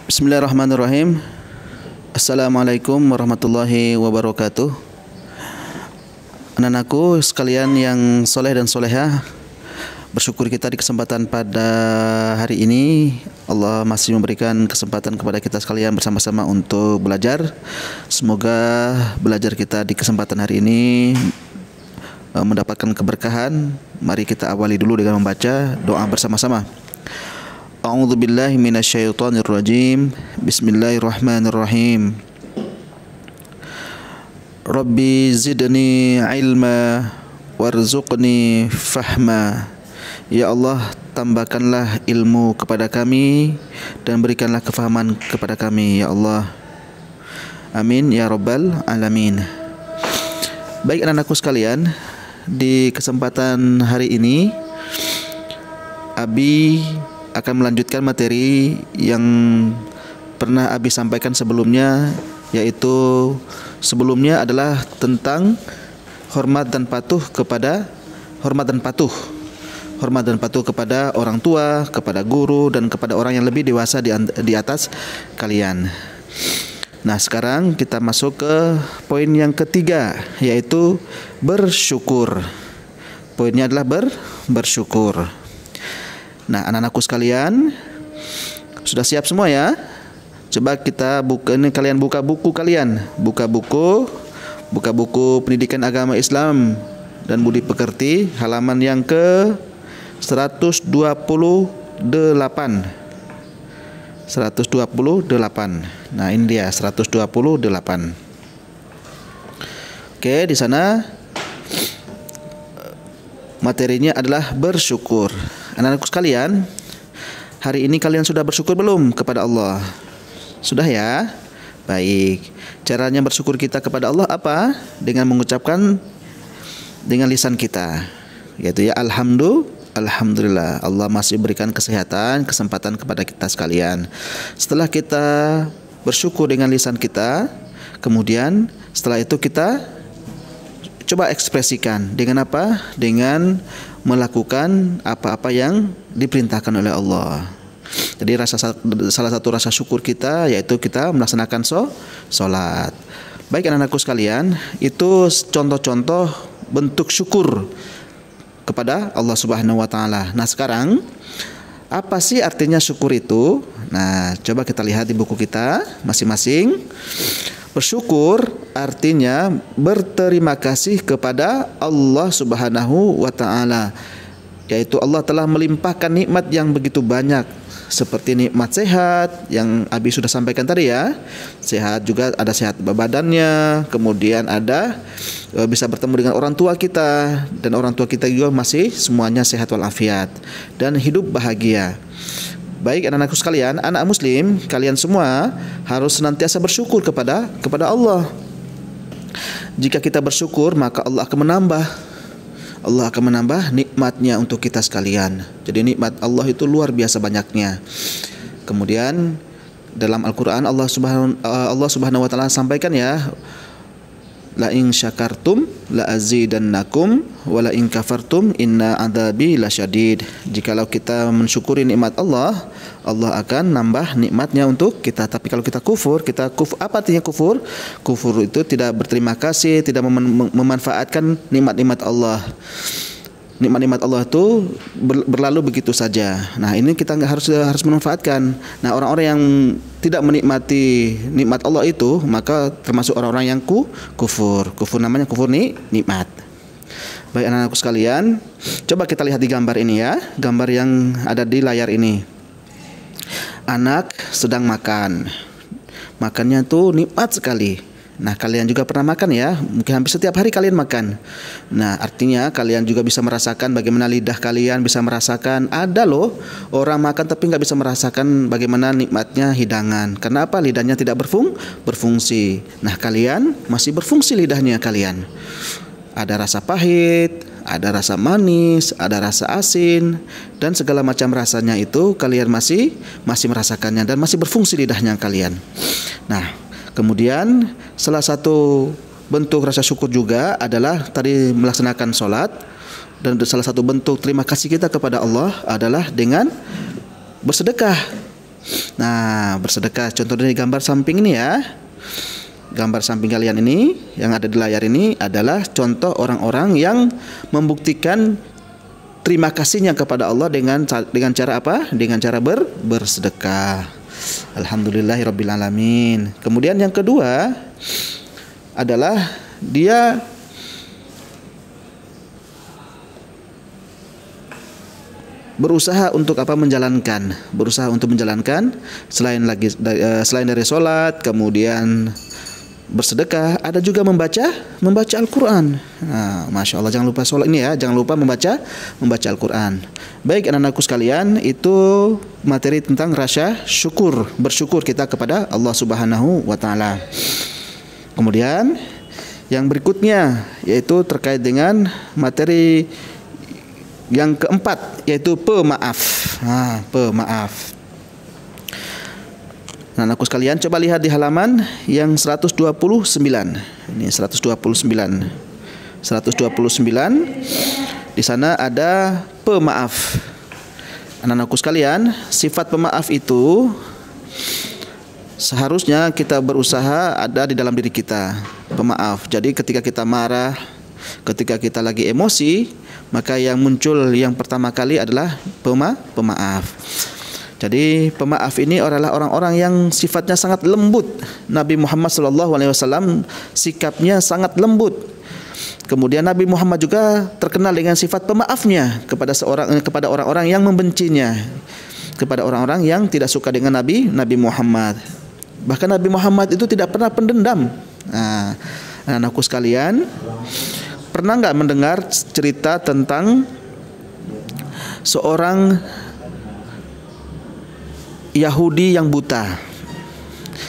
Bismillahirrahmanirrahim. Assalamualaikum warahmatullahi wabarakatuh. Anak-anakku sekalian yang soleh dan solehah, bersyukur kita di kesempatan pada hari ini. Allah masih memberikan kesempatan kepada kita sekalian bersama-sama untuk belajar. Semoga belajar kita di kesempatan hari ini mendapatkan keberkahan. Mari kita awali dulu dengan membaca doa bersama-sama. A'udzu billahi minasyaitonir rajim. Bismillahirrahmanirrahim. Rabbi zidni ilma warzuqni fahma. Ya Allah, tambahkanlah ilmu kepada kami dan berikanlah kefahaman kepada kami, ya Allah. Amin ya rabbal alamin. Baik anak-anakku sekalian, di kesempatan hari ini Abi akan melanjutkan materi yang pernah Abi sampaikan sebelumnya, yaitu sebelumnya adalah tentang hormat dan patuh kepada orang tua, kepada guru, dan kepada orang yang lebih dewasa di atas kalian. Nah, sekarang kita masuk ke poin yang ketiga, yaitu bersyukur. Poinnya adalah bersyukur. Nah, anak-anakku sekalian, sudah siap semua ya? Coba kita buka, ini kalian buka buku kalian. Buka buku Pendidikan Agama Islam dan Budi Pekerti, halaman yang ke 128. 128. Nah, ini dia 128. Oke, di sana materinya adalah bersyukur. Anak-anakku sekalian, hari ini kalian sudah bersyukur belum kepada Allah? Sudah ya? Baik. Caranya bersyukur kita kepada Allah apa? Dengan mengucapkan dengan lisan kita, yaitu ya alhamdulillah, Allah masih berikan kesehatan, kesempatan kepada kita sekalian. Setelah kita bersyukur dengan lisan kita, kemudian setelah itu kita coba ekspresikan dengan apa? Dengan melakukan apa-apa yang diperintahkan oleh Allah. Jadi salah satu rasa syukur kita yaitu kita melaksanakan sholat. Baik anak-anakku sekalian, itu contoh-contoh bentuk syukur kepada Allah Subhanahu wa taala. Nah, sekarang apa sih artinya syukur itu? Nah, coba kita lihat di buku kita masing-masing. Bersyukur artinya berterima kasih kepada Allah Subhanahu wa taala, yaitu Allah telah melimpahkan nikmat yang begitu banyak, seperti nikmat sehat yang Abi sudah sampaikan tadi ya. Sehat juga, ada sehat badannya, kemudian ada bisa bertemu dengan orang tua kita, dan orang tua kita juga masih semuanya sehat walafiat dan hidup bahagia. Baik anak-anakku sekalian, anak muslim, kalian semua harus senantiasa bersyukur kepada Allah. Jika kita bersyukur, maka Allah akan menambah nikmatnya untuk kita sekalian. Jadi nikmat Allah itu luar biasa banyaknya. Kemudian dalam Al-Quran Allah Subhanahu wa taala sampaikan ya, la in syakartum la azidannakum wa la in kafartum inna adzabi lasyadid. Jikalau kita mensyukuri nikmat Allah, Allah akan nambah nikmatnya untuk kita. Tapi kalau kita kufur, apa artinya kufur? Kufur itu tidak berterima kasih, tidak memanfaatkan nikmat-nikmat Allah. Nikmat-nikmat Allah itu berlalu begitu saja. Nah, ini kita harus memanfaatkan. Nah, orang-orang yang tidak menikmati nikmat Allah itu, maka termasuk orang-orang yang kufur. Kufur namanya kufur nikmat. Baik anak-anakku sekalian, coba kita lihat di gambar ini ya. Gambar yang ada di layar ini. Anak sedang makan. Makannya tuh nikmat sekali. Nah, kalian juga pernah makan ya, mungkin hampir setiap hari kalian makan. Nah, artinya kalian juga bisa merasakan bagaimana lidah kalian bisa merasakan. Ada loh orang makan tapi nggak bisa merasakan bagaimana nikmatnya hidangan. Karena apa? Lidahnya tidak berfungsi. Nah, kalian masih berfungsi lidahnya kalian. Ada rasa pahit, ada rasa manis, ada rasa asin, dan segala macam rasanya itu kalian masih merasakannya dan masih berfungsi lidahnya kalian. Nah, kemudian salah satu bentuk rasa syukur juga adalah tadi melaksanakan sholat, dan salah satu bentuk terima kasih kita kepada Allah adalah dengan bersedekah. Nah, bersedekah. Contoh dari gambar samping ini ya. Gambar samping kalian ini yang ada di layar ini adalah contoh orang-orang yang membuktikan terima kasihnya kepada Allah dengan cara apa? Dengan cara bersedekah. Alhamdulillahirabbil alamin. Kemudian yang kedua adalah dia berusaha untuk apa? Berusaha untuk menjalankan selain dari sholat, kemudian bersedekah, ada juga membaca Al-Quran. Nah, Masya Allah, jangan lupa sholat ini ya, jangan lupa membaca Al-Quran. Baik anak-anakku sekalian, itu materi tentang rasa bersyukur kita kepada Allah Subhanahu wa Ta'ala. Kemudian yang berikutnya yaitu terkait dengan materi yang keempat, yaitu pemaaf. Pemaaf. Nah, anakku sekalian, coba lihat di halaman yang 129. Ini 129. Di sana ada pemaaf. Anak-anakku sekalian, sifat pemaaf itu seharusnya kita berusaha ada di dalam diri kita. Pemaaf. Jadi ketika kita marah, ketika kita lagi emosi, maka yang muncul yang pertama kali adalah pemaaf. Jadi pemaaf ini adalah orang-orang yang sifatnya sangat lembut. Nabi Muhammad SAW sikapnya sangat lembut. Kemudian Nabi Muhammad juga terkenal dengan sifat pemaafnya kepada orang-orang yang membencinya, kepada orang-orang yang tidak suka dengan Nabi Muhammad. Bahkan Nabi Muhammad itu tidak pernah pendendam. Nah, anakku sekalian, pernah nggak mendengar cerita tentang seorang Yahudi yang buta?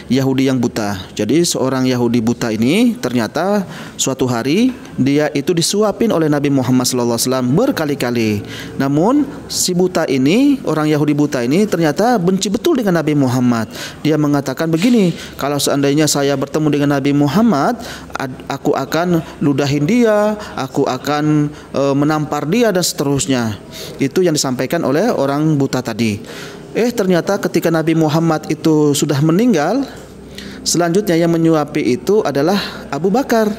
Jadi seorang Yahudi buta ini ternyata suatu hari dia itu disuapin oleh Nabi Muhammad SAW berkali-kali. Namun si buta ini, orang Yahudi buta ini ternyata benci betul dengan Nabi Muhammad. Dia mengatakan begini, kalau seandainya saya bertemu dengan Nabi Muhammad, aku akan ludahin dia, aku akan menampar dia dan seterusnya. Itu yang disampaikan oleh orang buta tadi. Ternyata ketika Nabi Muhammad itu sudah meninggal, selanjutnya yang menyuapi itu adalah Abu Bakar.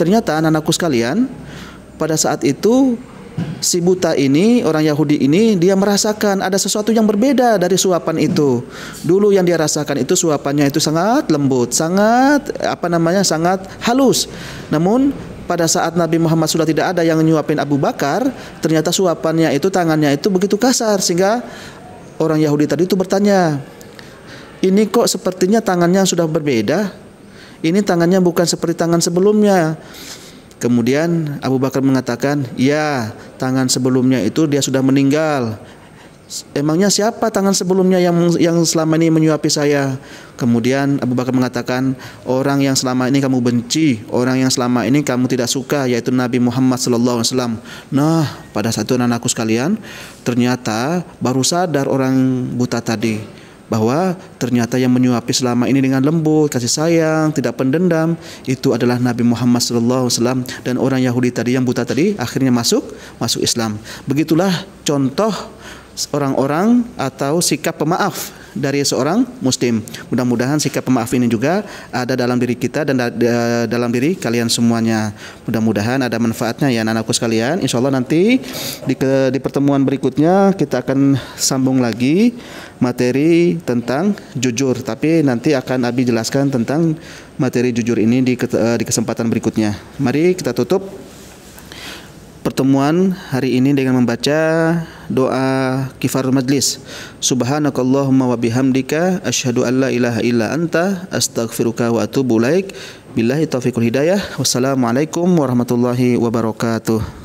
Ternyata anak-anakku sekalian, pada saat itu si buta ini, orang Yahudi ini, dia merasakan ada sesuatu yang berbeda dari suapan itu. Dulu yang dia rasakan itu suapannya itu sangat lembut, sangat halus. Namun pada saat Nabi Muhammad sudah tidak ada yang nyuapin Abu Bakar, ternyata suapannya itu, tangannya itu begitu kasar, sehingga orang Yahudi tadi itu bertanya, ini kok sepertinya tangannya sudah berbeda, ini tangannya bukan seperti tangan sebelumnya. Kemudian Abu Bakar mengatakan, ya, tangan sebelumnya itu dia sudah meninggal. Emangnya siapa tangan sebelumnya yang selama ini menyuapi saya? Kemudian Abu Bakar mengatakan, orang yang selama ini kamu benci, orang yang selama ini kamu tidak suka, yaitu Nabi Muhammad SAW. Nah, pada saat itu anak-anakku sekalian, ternyata baru sadar orang buta tadi bahwa ternyata yang menyuapi selama ini dengan lembut, kasih sayang, tidak pendendam, itu adalah Nabi Muhammad SAW. Dan orang Yahudi tadi yang buta tadi akhirnya masuk Islam. Begitulah contoh orang-orang atau sikap pemaaf dari seorang muslim. Mudah-mudahan sikap pemaaf ini juga ada dalam diri kita dan dalam diri kalian semuanya. Mudah-mudahan ada manfaatnya ya anak-anakku sekalian. Insya Allah nanti di pertemuan berikutnya kita akan sambung lagi materi tentang jujur. Tapi nanti akan Abi jelaskan tentang materi jujur ini di kesempatan berikutnya. Mari kita tutup pertemuan hari ini dengan membaca doa kifarul majlis. Subhanakallahumma wa bihamdika asyhadu an la ilaha illa anta astaghfiruka wa atubu ilaik. Billahi taufiqul hidayah. Wassalamualaikum warahmatullahi wabarakatuh.